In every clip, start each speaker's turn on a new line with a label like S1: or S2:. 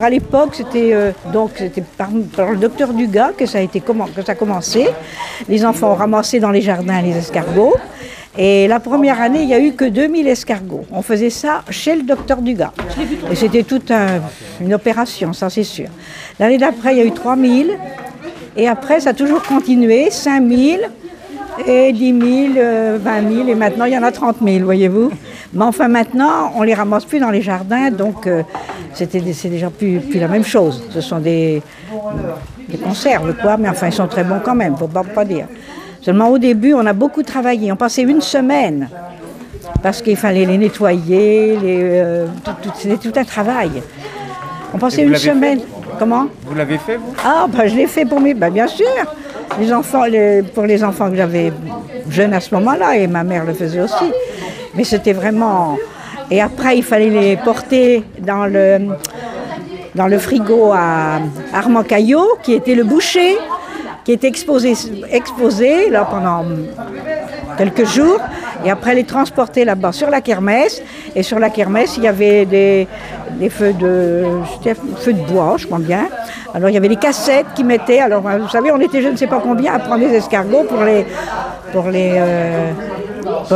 S1: À l'époque, c'était par le docteur Dugas que ça a commencé. Les enfants ont ramassé dans les jardins les escargots. Et la première année, il n'y a eu que 2000 escargots. On faisait ça chez le docteur Dugas. Et c'était toute une opération, ça c'est sûr. L'année d'après, il y a eu 3000. Et après, ça a toujours continué, 5000, et 10 000, 20 000. Et maintenant, il y en a 30 000, voyez-vous. Mais enfin, maintenant, on ne les ramasse plus dans les jardins. Donc, c'est déjà plus la même chose. Ce sont des conserves, quoi. Mais enfin, ils sont très bons quand même, il ne faut pas dire. Seulement au début, on a beaucoup travaillé. On passait une semaine parce qu'il fallait les nettoyer. C'était tout un travail. On passait une semaine. Comment?
S2: Vous l'avez fait, vous?
S1: Ah, je l'ai fait pour bien sûr. Les enfants, pour les enfants que j'avais jeunes à ce moment-là, et ma mère le faisait aussi. Mais c'était vraiment... Et après, il fallait les porter dans le frigo à Armand Caillot, qui était le boucher, qui était exposé là, pendant quelques jours, et après les transporter là-bas sur la kermesse. Et sur la kermesse, il y avait des feux de bois, je crois bien. Alors il y avait les cassettes qui mettaient. Alors vous savez, on était je ne sais pas combien à prendre des escargots pour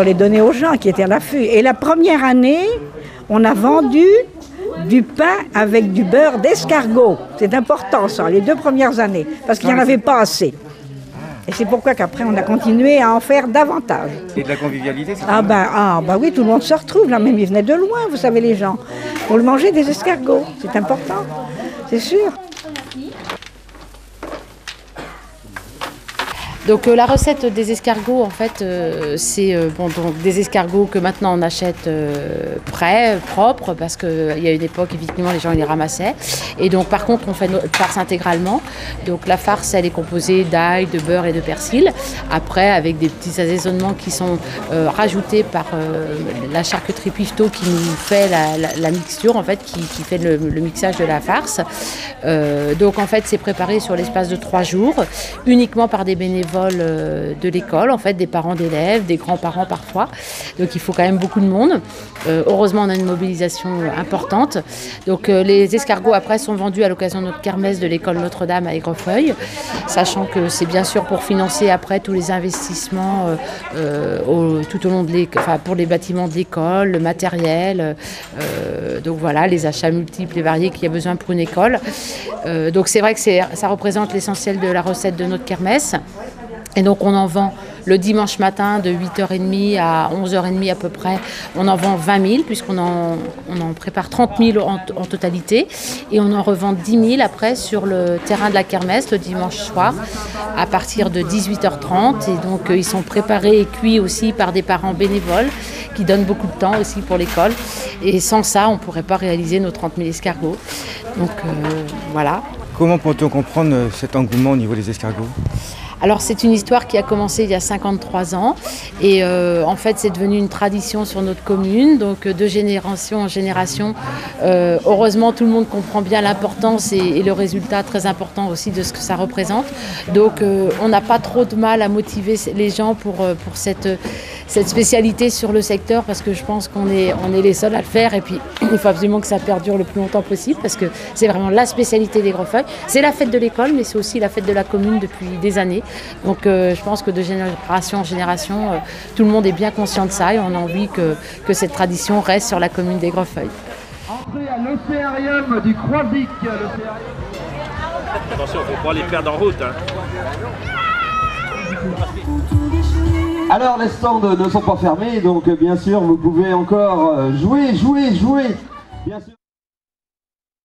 S1: les donner aux gens qui étaient à l'affût. Et la première année, on a vendu du pain avec du beurre d'escargot. C'est important ça, les 2 premières années, parce qu'il n'y en avait pas assez. Et c'est pourquoi qu'après on a continué à en faire davantage.
S2: Et de la convivialité, c'est
S1: oui, tout le monde se retrouve là, même ils venaient de loin, vous savez les gens, pour le manger des escargots, c'est important, c'est sûr.
S3: Donc la recette des escargots, en fait, c'est des escargots que maintenant on achète prêts, propres, parce qu'il y a une époque, effectivement, les gens ils les ramassaient. Et donc par contre, on fait notre farce intégralement. Donc la farce, elle est composée d'ail, de beurre et de persil. Après, avec des petits assaisonnements qui sont rajoutés par la charcuterie Pifto qui nous fait la mixture, en fait, qui fait le mixage de la farce. Donc en fait, c'est préparé sur l'espace de 3 jours, uniquement par des bénévoles de l'école, en fait, des parents d'élèves, des grands-parents parfois. Donc il faut quand même beaucoup de monde. Heureusement, on a une mobilisation importante. Donc les escargots après sont vendus à l'occasion de notre kermesse de l'école Notre-Dame à Aigrefeuille, sachant que c'est bien sûr pour financer après tous les investissements tout au long pour les bâtiments de l'école, le matériel, donc voilà, les achats multiples et variés qu'il y a besoin pour une école. Donc c'est vrai que ça représente l'essentiel de la recette de notre kermesse. Et donc on en vend le dimanche matin de 8h30 à 11h30 à peu près. On en vend 20 000 puisqu'on en prépare 30 000 en totalité. Et on en revend 10 000 après sur le terrain de la kermesse le dimanche soir à partir de 18h30. Et donc ils sont préparés et cuits aussi par des parents bénévoles qui donnent beaucoup de temps aussi pour l'école. Et sans ça, on ne pourrait pas réaliser nos 30 000 escargots. Donc voilà.
S2: Comment peut-on comprendre cet engouement au niveau des escargots ?
S3: Alors c'est une histoire qui a commencé il y a 53 ans et en fait c'est devenu une tradition sur notre commune, donc de génération en génération. Heureusement tout le monde comprend bien l'importance et le résultat très important aussi de ce que ça représente. Donc on n'a pas trop de mal à motiver les gens pour cette spécialité sur le secteur parce que je pense qu'on est les seuls à le faire et puis il faut absolument que ça perdure le plus longtemps possible parce que c'est vraiment la spécialité d'Aigrefeuille. C'est la fête de l'école mais c'est aussi la fête de la commune depuis des années. Donc je pense que de génération en génération, tout le monde est bien conscient de ça et on a envie que cette tradition reste sur la commune d'Aigrefeuille.
S4: Entrée à l'océarium du Croisic.
S5: Attention, il ne faut pas les perdre en route. Hein.
S4: Alors les stands ne sont pas fermés, donc bien sûr vous pouvez encore jouer. Bien sûr.